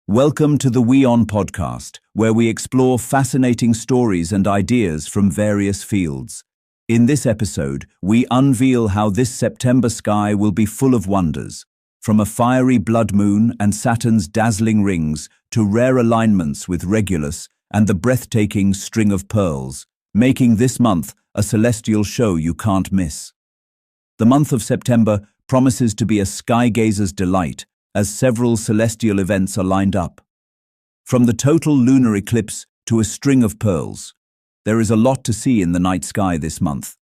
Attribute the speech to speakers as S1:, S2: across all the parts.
S1: Welcome to the WION podcast, where we explore fascinating stories and ideas from various fields. In this episode, we unveil how this September sky will be full of wonders, from a fiery blood moon and Saturn's dazzling rings to rare alignments with Regulus and the breathtaking String of Pearls, making this month a celestial show you can't miss. The month of September promises to be a sky-gazer's delight, as several celestial events are lined up. From the total lunar eclipse to a string of pearls, there is a lot to see in the night sky this month.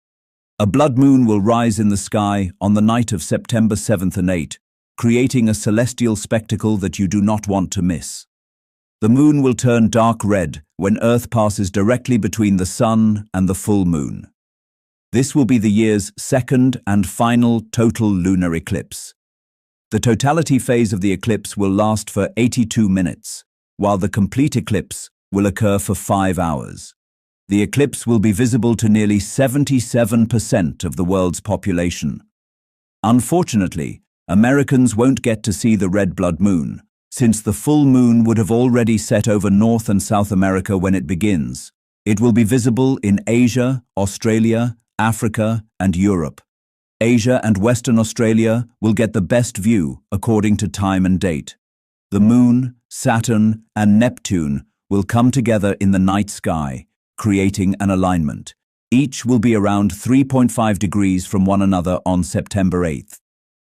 S1: A blood moon will rise in the sky on the night of September 7th and 8th, creating a celestial spectacle that you do not want to miss. The moon will turn dark red when Earth passes directly between the sun and the full moon. This will be the year's second and final total lunar eclipse. The totality phase of the eclipse will last for 82 minutes, while the complete eclipse will occur for 5 hours. The eclipse will be visible to nearly 77% of the world's population. Unfortunately, Americans won't get to see the red blood moon, since the full moon would have already set over North and South America when it begins. It will be visible in Asia, Australia, Africa, and Europe. Asia and Western Australia will get the best view according to time and date. The Moon, Saturn, and Neptune will come together in the night sky, creating an alignment. Each will be around 3.5 degrees from one another on September 8th.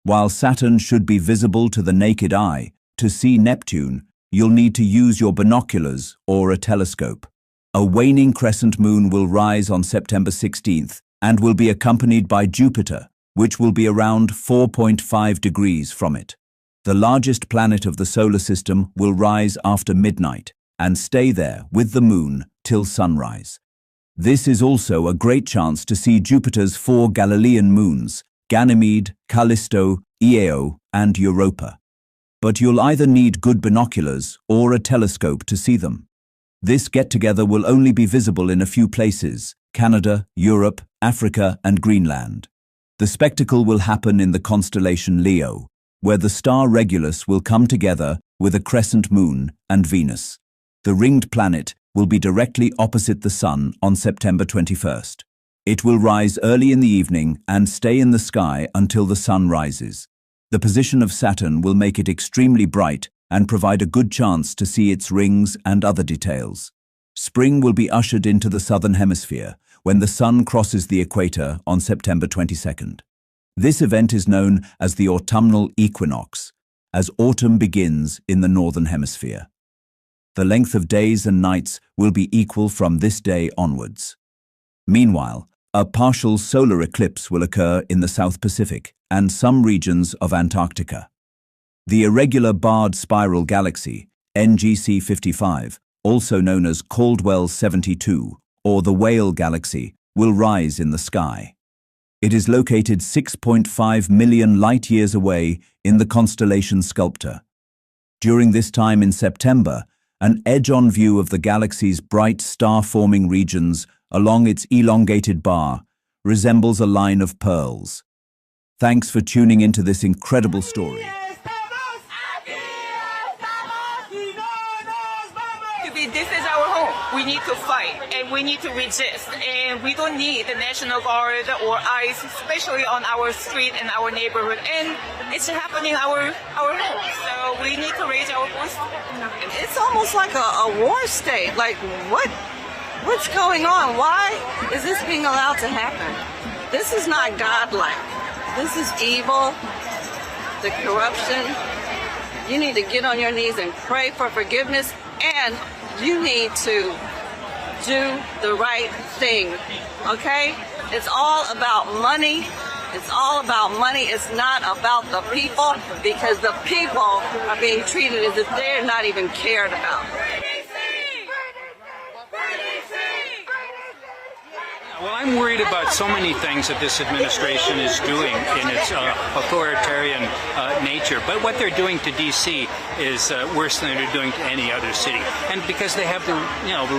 S1: While Saturn should be visible to the naked eye, to see Neptune, you'll need to use your binoculars or a telescope. A waning crescent moon will rise on September 16th and will be accompanied by Jupiter, which will be around 4.5 degrees from it. The largest planet of the solar system will rise after midnight and stay there with the moon till sunrise. This is also a great chance to see Jupiter's 4 Galilean moons, Ganymede, Callisto, Io, and Europa. But you'll either need good binoculars or a telescope to see them. This get-together will only be visible in a few places: Canada, Europe, Africa, and Greenland. The spectacle will happen in the constellation Leo, where the star Regulus will come together with a crescent moon and Venus. The ringed planet will be directly opposite the Sun on September 21st. It will rise early in the evening and stay in the sky until the Sun rises. The position of Saturn will make it extremely bright and provide a good chance to see its rings and other details. Spring will be ushered into the southern hemisphere when the Sun crosses the equator on September 22nd. This event is known as the autumnal equinox, as autumn begins in the northern hemisphere. The length of days and nights will be equal from this day onwards. Meanwhile, a partial solar eclipse will occur in the South Pacific and some regions of Antarctica. The irregular barred spiral galaxy, NGC 55, also known as Caldwell 72, or the Whale Galaxy, will rise in the sky. It is located 6.5 million light-years away in the constellation Sculptor. During this time in September, an edge-on view of the galaxy's bright star-forming regions along its elongated bar resembles a line of pearls. Thanks for tuning into this incredible story.
S2: This is our home. We need to fight and we need to resist, and we don't need the National Guard or ICE, especially on our street and our neighborhood, and it's happening our home, so we need to raise our voice.
S3: It's almost like a war state. Like, what's going on? Why is this being allowed to happen? This is not godlike. This is evil, the corruption. You need to get on your knees and pray for forgiveness, and you need to do the right thing, okay? It's all about money. It's all about money. It's not about the people, because the people are being treated as if they're not even cared about.
S4: Well, I'm worried about so many things that this administration is doing in its authoritarian nature. But what they're doing to D.C. is worse than they're doing to any other city. And because they have the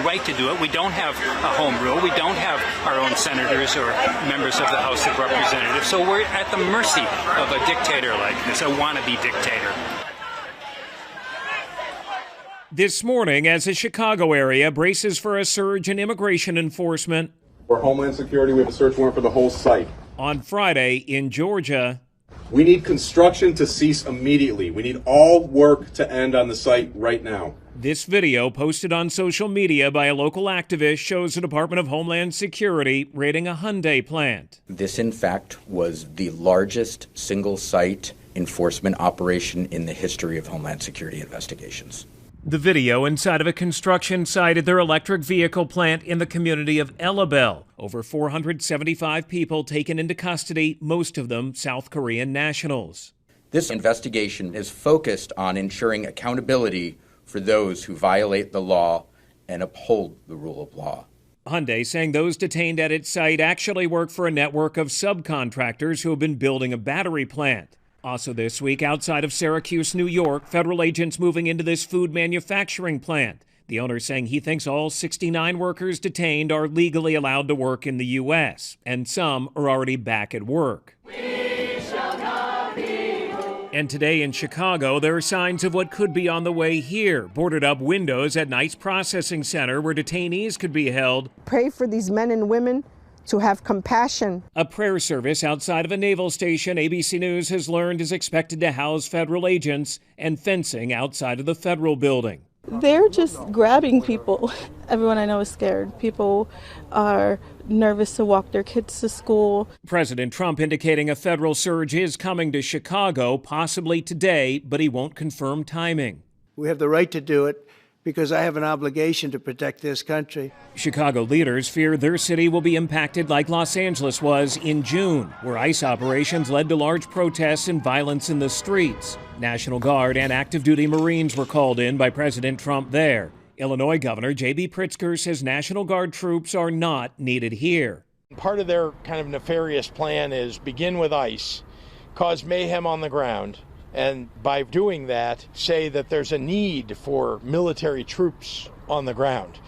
S4: right to do it, we don't have a home rule. We don't have our own senators or members of the House of Representatives. So we're at the mercy of a dictator like this, a wannabe dictator.
S5: This morning, as the Chicago area braces for a surge in immigration enforcement.
S6: For Homeland Security, we have a search warrant for the whole site.
S5: On Friday in Georgia,
S6: we need construction to cease immediately. We need all work to end on the site right now.
S5: This video, posted on social media by a local activist, shows the Department of Homeland Security raiding a Hyundai plant.
S7: This, in fact, was the largest single-site enforcement operation in the history of Homeland Security investigations.
S5: The video inside of a construction site at their electric vehicle plant in the community of Ellabelle. Over 475 people taken into custody, most of them South Korean nationals.
S7: This investigation is focused on ensuring accountability for those who violate the law and uphold the rule of law.
S5: Hyundai saying those detained at its site actually work for a network of subcontractors who have been building a battery plant. Also this week, outside of Syracuse, New York, federal agents moving into this food manufacturing plant. The owner saying he thinks all 69 workers detained are legally allowed to work in the U.S., and some are already back at work. And today in Chicago, there are signs of what could be on the way here. Boarded up windows at Knights Processing Center where detainees could be held.
S8: Pray for these men and women to have compassion.
S5: A prayer service outside of a naval station, ABC News has learned, is expected to house federal agents, and fencing outside of the federal building.
S9: They're just grabbing people. Everyone I know is scared. People are nervous to walk their kids to school.
S5: President Trump indicating a federal surge is coming to Chicago, possibly today, but he won't confirm timing.
S10: We have the right to do it because I have an obligation to protect this country.
S5: Chicago leaders fear their city will be impacted like Los Angeles was in June, where ICE operations led to large protests and violence in the streets. National Guard and active duty Marines were called in by President Trump there. Illinois Governor J.B. Pritzker says National Guard troops are not needed here.
S11: Part of their kind of nefarious plan is begin with ICE, cause mayhem on the ground, and by doing that, say that there's a need for military troops on the ground.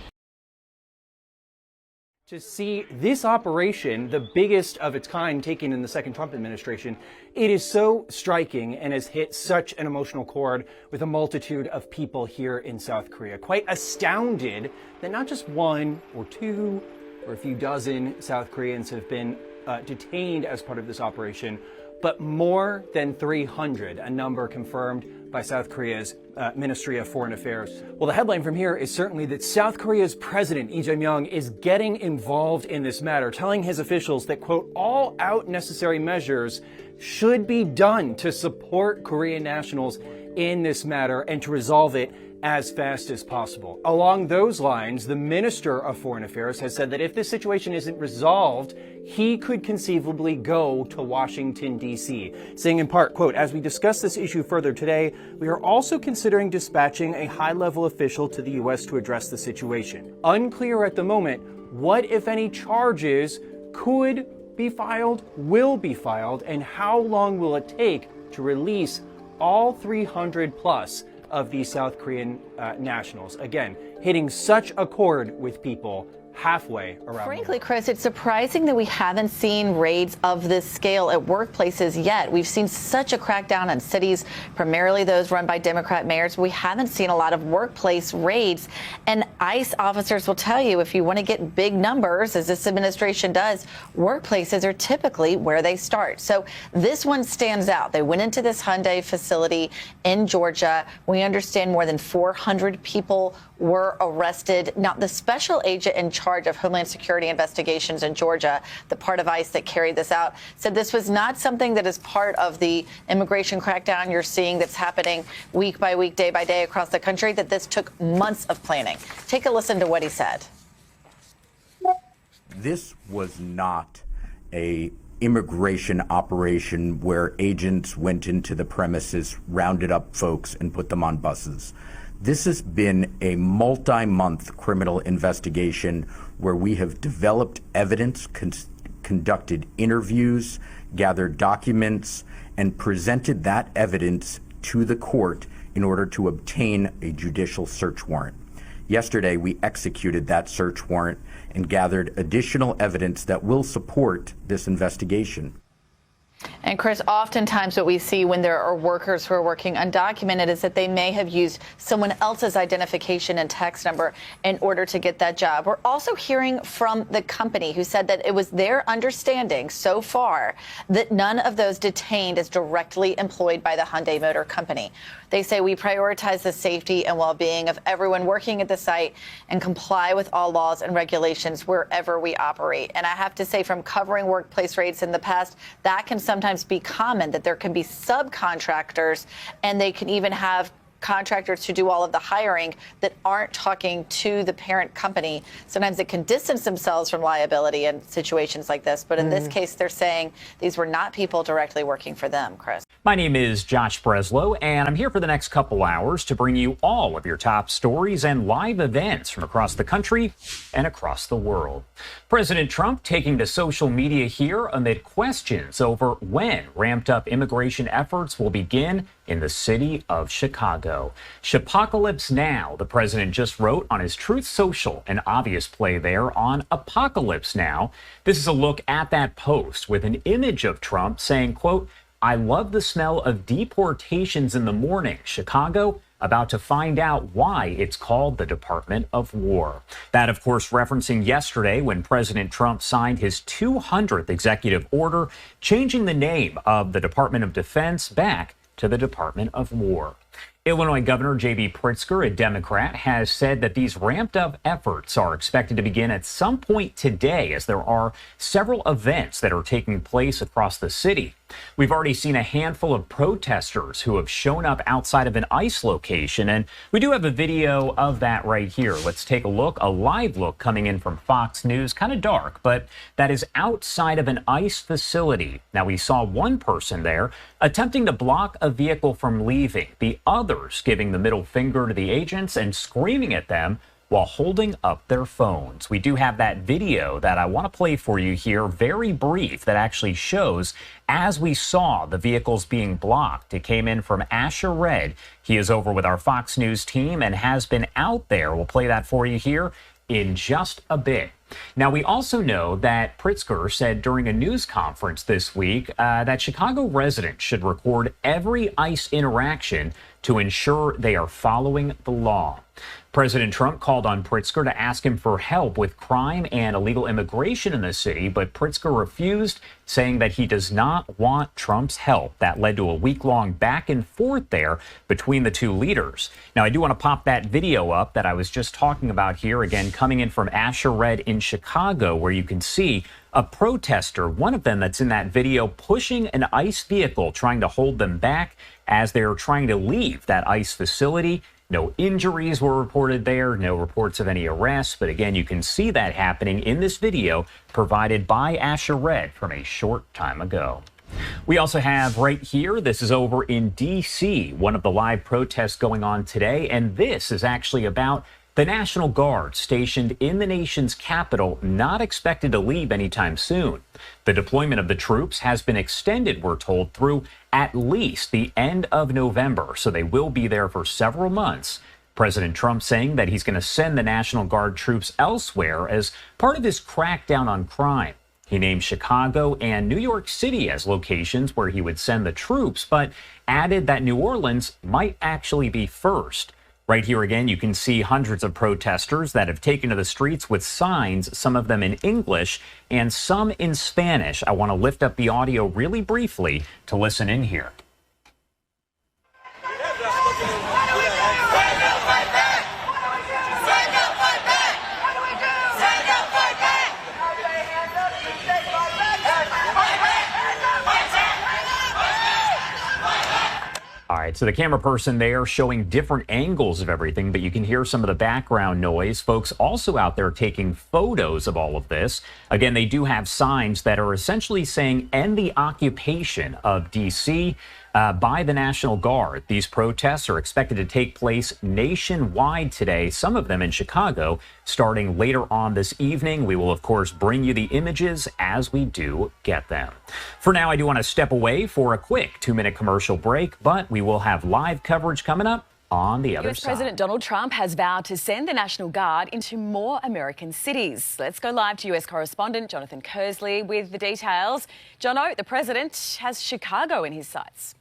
S12: To see this operation, the biggest of its kind taken in the second Trump administration, it is so striking and has hit such an emotional chord with a multitude of people here in South Korea. Quite astounded that not just one or two or a few dozen South Koreans have been detained as part of this operation, but more than 300, a number confirmed by South Korea's Ministry of Foreign Affairs. Well, the headline from here is certainly that South Korea's President Lee Jae-myung is getting involved in this matter, telling his officials that, quote, all out necessary measures should be done to support Korean nationals in this matter and to resolve it as fast as possible. Along those lines, the Minister of Foreign Affairs has said that if this situation isn't resolved, he could conceivably go to Washington, D.C., saying in part, quote, as we discuss this issue further today, we are also considering dispatching a high-level official to the U.S. to address the situation. Unclear at the moment what, if any, charges could be filed, will be filed, and how long will it take to release all 300 plus of these South Korean nationals. Again, hitting such a chord with people halfway around.
S13: Frankly, Chris, it's surprising that we haven't seen raids of this scale at workplaces yet. We've seen such a crackdown on cities, primarily those run by Democrat mayors. We haven't seen a lot of workplace raids. And ICE officers will tell you, if you want to get big numbers, as this administration does, workplaces are typically where they start. So this one stands out. They went into this Hyundai facility in Georgia. We understand more than 400 people were arrested. Now, the special agent in charge of Homeland Security investigations in Georgia, the part of ICE that carried this out, said this was not something that is part of the immigration crackdown you're seeing that's happening week by week, day by day across the country, that this took months of planning. Take a listen to what he said.
S7: This was not a immigration operation where agents went into the premises, rounded up folks, and put them on buses. This has been a multi-month criminal investigation where we have developed evidence, conducted interviews, gathered documents, and presented that evidence to the court in order to obtain a judicial search warrant. Yesterday, we executed that search warrant and gathered additional evidence that will support this investigation.
S13: And Chris, oftentimes what we see when there are workers who are working undocumented is that they may have used someone else's identification and text number in order to get that job. We're also hearing from the company who said that it was their understanding so far that none of those detained is directly employed by the Hyundai Motor Company. They say we prioritize the safety and well-being of everyone working at the site and comply with all laws and regulations wherever we operate. And I have to say, from covering workplace rates in the past, that can sometimes be common, that there can be subcontractors and they can even have contractors who do all of the hiring that aren't talking to the parent company. Sometimes it can distance themselves from liability in situations like this. But in this case, they're saying these were not people directly working for them, Chris.
S14: My name is Josh Breslow, and I'm here for the next couple hours to bring you all of your top stories and live events from across the country and across the world. President Trump taking to social media here amid questions over when ramped up immigration efforts will begin in the city of Chicago. Shipocalypse now, the president just wrote on his Truth Social, an obvious play there on Apocalypse Now. This is a look at that post with an image of Trump saying, quote, "I love the smell of deportations in the morning. Chicago, about to find out why it's called the Department of War." That, of course, referencing yesterday when President Trump signed his 200th executive order, changing the name of the Department of Defense back to the Department of War. Illinois Governor J.B. Pritzker, a Democrat, has said that these ramped up efforts are expected to begin at some point today, as there are several events that are taking place across the city. We've already seen a handful of protesters who have shown up outside of an ICE location, and we do have a video of that right here. Let's take a look, a live look coming in from Fox News, kind of dark, but that is outside of an ICE facility. Now, we saw one person there attempting to block a vehicle from leaving, the others giving the middle finger to the agents and screaming at them while holding up their phones. We do have that video that I want to play for you here, very brief, that actually shows as we saw the vehicles being blocked. It came in from Asher Red. He is over with our Fox News team and has been out there. We'll play that for you here in just a bit. Now, we also know that Pritzker said during a news conference this week that Chicago residents should record every ICE interaction to ensure they are following the law. President Trump called on Pritzker to ask him for help with crime and illegal immigration in the city, but Pritzker refused, saying that he does not want Trump's help. That led to a week-long back and forth there between the two leaders. Now, I do want to pop that video up that I was just talking about here, again, coming in from Asher Red in Chicago, where you can see a protester, one of them that's in that video, pushing an ICE vehicle, trying to hold them back as they're trying to leave that ICE facility. No injuries were reported there, no reports of any arrests, but again, you can see that happening in this video provided by Asher Red from a short time ago. We also have right here, this is over in D.C., one of the live protests going on today, and this is actually about the National Guard stationed in the nation's capital, not expected to leave anytime soon. The deployment of the troops has been extended, we're told, through at least the end of November, so they will be there for several months. President Trump saying that he's going to send the National Guard troops elsewhere as part of his crackdown on crime. He named Chicago and New York City as locations where he would send the troops, but added that New Orleans might actually be first. Right here again, you can see hundreds of protesters that have taken to the streets with signs, some of them in English and some in Spanish. I want to lift up the audio really briefly to listen in here. All right, so the camera person there showing different angles of everything, but you can hear some of the background noise. Folks also out there taking photos of all of this. Again, they do have signs that are essentially saying end the occupation of D.C. By the National Guard. These protests are expected to take place nationwide today, some of them in Chicago, starting later on this evening. We will, of course, bring you the images as we do get them. For now, I do want to step away for a quick 2-minute commercial break, but we will have live coverage coming up on the other
S15: US
S14: side.
S15: President Donald Trump has vowed to send the National Guard into more American cities. Let's go live to US correspondent Jonathan Kersley with the details. Jono, the president has Chicago in his sights.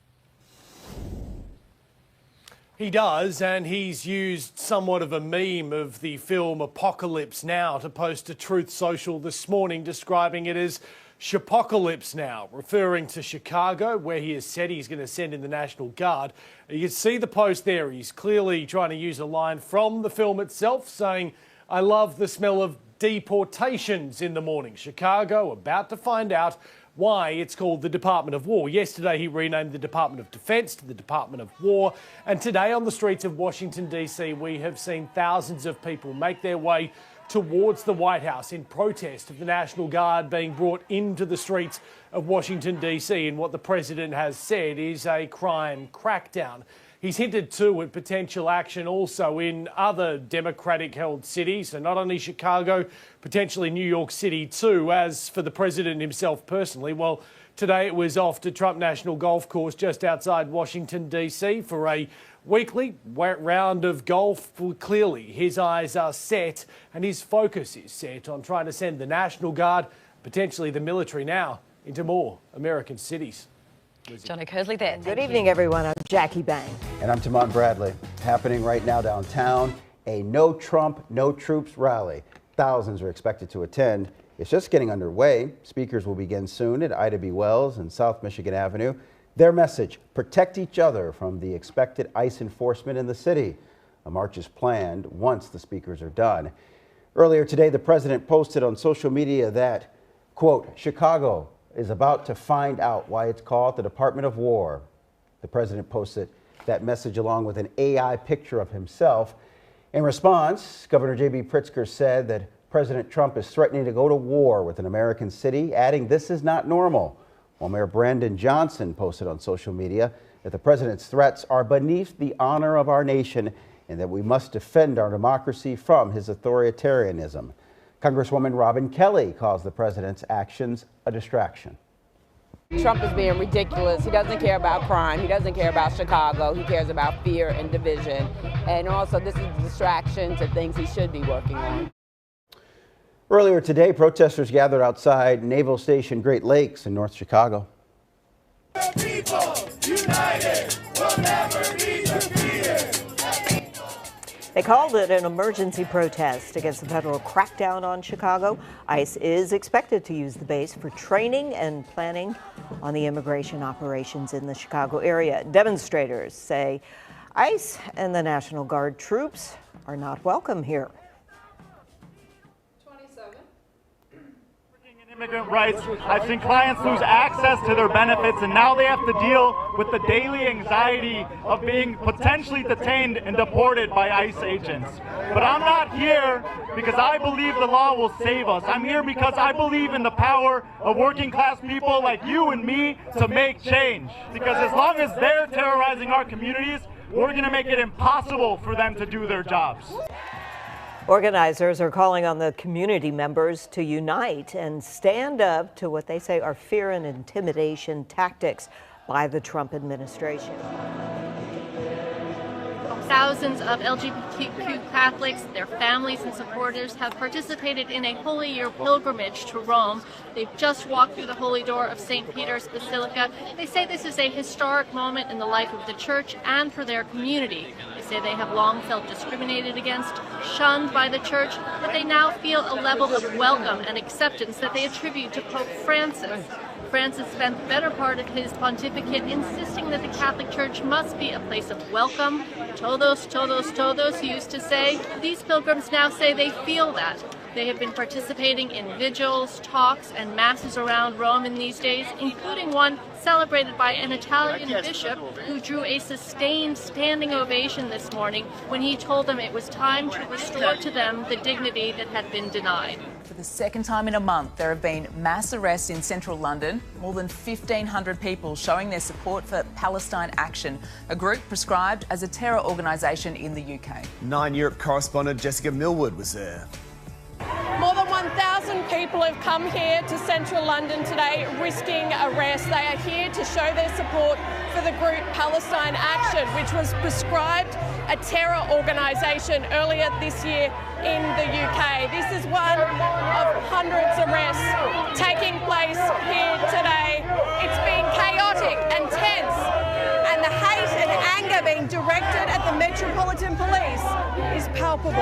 S16: He does, and he's used somewhat of a meme of the film Apocalypse Now to post to Truth Social this morning, describing it as Chipocalypse Now, referring to Chicago, where he has said he's going to send in the National Guard. You can see the post there. He's clearly trying to use a line from the film itself, saying, "I love the smell of deportations in the morning. Chicago about to find out why it's called the Department of War." Yesterday, he renamed the Department of Defense to the Department of War. And today on the streets of Washington, D.C., we have seen thousands of people make their way towards the White House in protest of the National Guard being brought into the streets of Washington, D.C. And what the president has said is a crime crackdown. He's hinted too at potential action also in other Democratic-held cities, so not only Chicago, potentially New York City too. As for the president himself personally, well, today it was off to Trump National Golf Course just outside Washington, D.C. for a weekly round of golf. Clearly, his eyes are set and his focus is set on trying to send the National Guard, potentially the military now, into more American cities.
S15: Jono Kersley there.
S17: Good evening, everyone. I'm Jackie Bang.
S18: And I'm Tamon Bradley. Happening right now downtown, a No Trump, No Troops rally. Thousands are expected to attend. It's just getting underway. Speakers will begin soon at Ida B. Wells and South Michigan Avenue. Their message, protect each other from the expected ICE enforcement in the city. A march is planned once the speakers are done. Earlier today, the president posted on social media that, quote, Chicago is about to find out why it's called the Department of War. The president posted that message along with an AI picture of himself. In response, Governor J.B. Pritzker said that President Trump is threatening to go to war with an American city, adding this is not normal. While Mayor Brandon Johnson posted on social media that the president's threats are beneath the honor of our nation and that we must defend our democracy from his authoritarianism. Congresswoman Robin Kelly calls the president's actions a distraction.
S19: Trump is being ridiculous. He doesn't care about crime. He doesn't care about Chicago. He cares about fear and division. And also, this is a distraction to things he should be working on.
S18: Earlier today, protesters gathered outside Naval Station Great Lakes in North Chicago.
S20: People united will never be defeated.
S17: They called it an emergency protest against the federal crackdown on Chicago. ICE is expected to use the base for training and planning on the immigration operations in the Chicago area. Demonstrators say ICE and the National Guard troops are not welcome here.
S21: Immigrant rights. I've seen clients lose access to their benefits, and now they have to deal with the daily anxiety of being potentially detained and deported by ICE agents. But I'm not here because I believe the law will save us. I'm here because I believe in the power of working class people like you and me to make change. Because as long as they're terrorizing our communities, we're going to make it impossible for them to do their jobs.
S17: Organizers are calling on the community members to unite and stand up to what they say are fear and intimidation tactics by the Trump administration.
S22: Thousands of LGBTQ Catholics, their families and supporters have participated in a Holy Year pilgrimage to Rome. They've just walked through the Holy Door of St. Peter's Basilica. They say this is a historic moment in the life of the church and for their community. They say they have long felt discriminated against, shunned by the church, but they now feel a level of welcome and acceptance that they attribute to Pope Francis. Francis spent the better part of his pontificate insisting that the Catholic Church must be a place of welcome. Todos, todos, todos, he used to say. These pilgrims now say they feel that. They have been participating in vigils, talks, and masses around Rome in these days, including one celebrated by an Italian bishop who drew a sustained standing ovation this morning when he told them it was time to restore to them the dignity that had been denied.
S23: For the second time in a month, there have been mass arrests in central London, more than 1,500 people showing their support for Palestine Action, a group prescribed as a terror organisation in the UK.
S24: 9 Europe correspondent Jessica Millwood was there.
S25: More than 1,000 people have come here to central London today risking arrest. They are here to show their support for the group Palestine Action, which was prescribed a terror organisation earlier this year in the UK. This is one of hundreds of arrests taking place here today. It's been chaotic and tense, and the hate and anger being directed at the Metropolitan Police is palpable.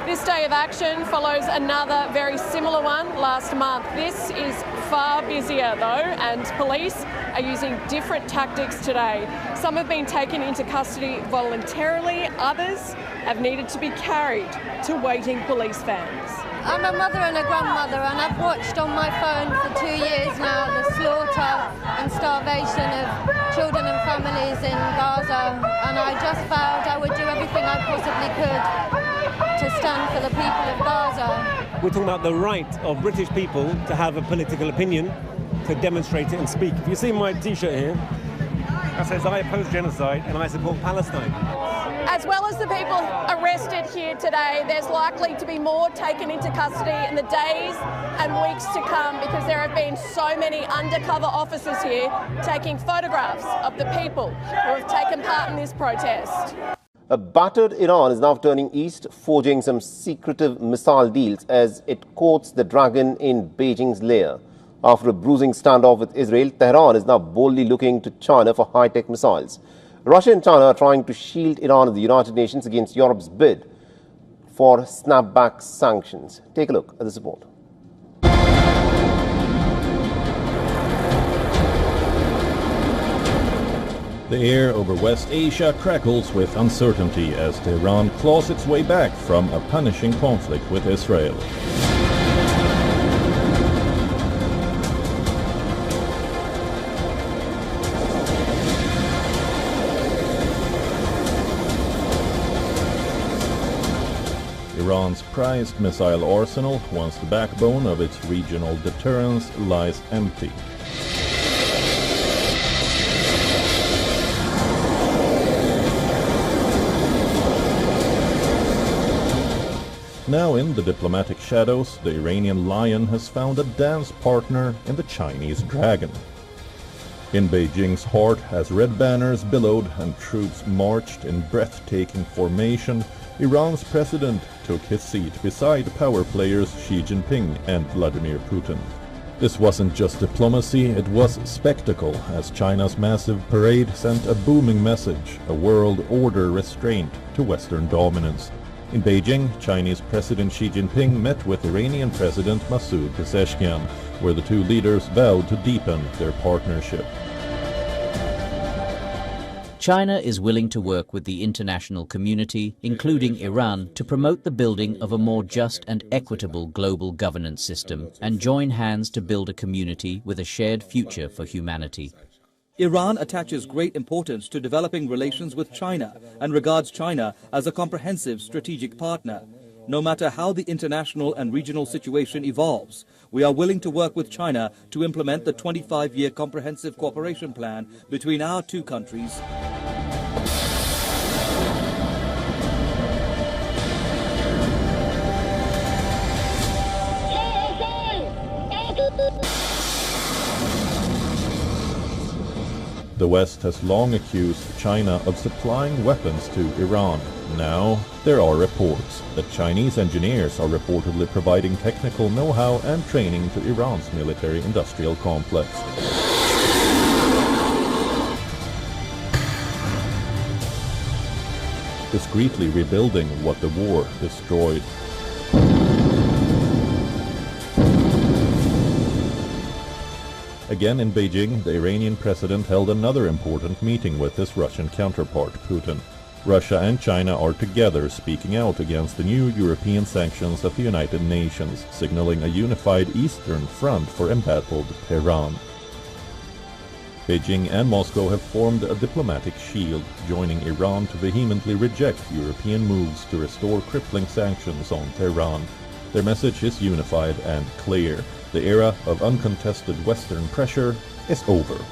S25: This day of action follows another very similar one last month. This is far busier though, and police are using different tactics today. Some have been taken into custody voluntarily, others have needed to be carried to waiting police vans.
S1: I'm a mother and a grandmother, and I've watched on my phone for 2 years now the slaughter and starvation of children and families in Gaza, and I just vowed I would do everything I possibly could to stand for the people of Gaza.
S2: We're talking about the right of British people to have a political opinion, to demonstrate it and speak. If you see my T-shirt here, that says I oppose genocide and I support Palestine.
S25: As well as the people arrested here today, there's likely to be more taken into custody in the days and weeks to come, because there have been so many undercover officers here taking photographs of the people who have taken part in this protest.
S3: A battered Iran is now turning east, forging some secretive missile deals as it courts the dragon in Beijing's lair. After a bruising standoff with Israel, Tehran is now boldly looking to China for high-tech missiles. Russia and China are trying to shield Iran and the United Nations against Europe's bid for snapback sanctions. Take a look at this report.
S4: The air over West Asia crackles with uncertainty as Tehran claws its way back from a punishing conflict with Israel. Iran's prized missile arsenal, once the backbone of its regional deterrence, lies empty. Now in the diplomatic shadows, the Iranian lion has found a dance partner in the Chinese dragon. In Beijing's heart, as red banners billowed and troops marched in breathtaking formation, Iran's president took his seat beside power players Xi Jinping and Vladimir Putin. This wasn't just diplomacy, it was spectacle, as China's massive parade sent a booming message, a world order restraint to Western dominance. In Beijing, Chinese President Xi Jinping met with Iranian President Masoud Pezeshkian, where the two leaders vowed to deepen their partnership.
S6: China is willing to work with the international community, including Iran, to promote the building of a more just and equitable global governance system and join hands to build a community with a shared future for humanity.
S26: Iran attaches great importance to developing relations with China and regards China as a comprehensive strategic partner. No matter how the international and regional situation evolves, we are willing to work with China to implement the 25-year comprehensive cooperation plan between our two countries.
S4: The West has long accused China of supplying weapons to Iran. Now, there are reports that Chinese engineers are reportedly providing technical know-how and training to Iran's military-industrial complex. Discreetly rebuilding what the war destroyed. Again in Beijing, the Iranian president held another important meeting with his Russian counterpart, Putin. Russia and China are together speaking out against the new European sanctions of the United Nations, signaling a unified Eastern front for embattled Tehran. Beijing and Moscow have formed a diplomatic shield, joining Iran to vehemently reject European moves to restore crippling sanctions on Tehran. Their message is unified and clear. The era of uncontested Western pressure is over.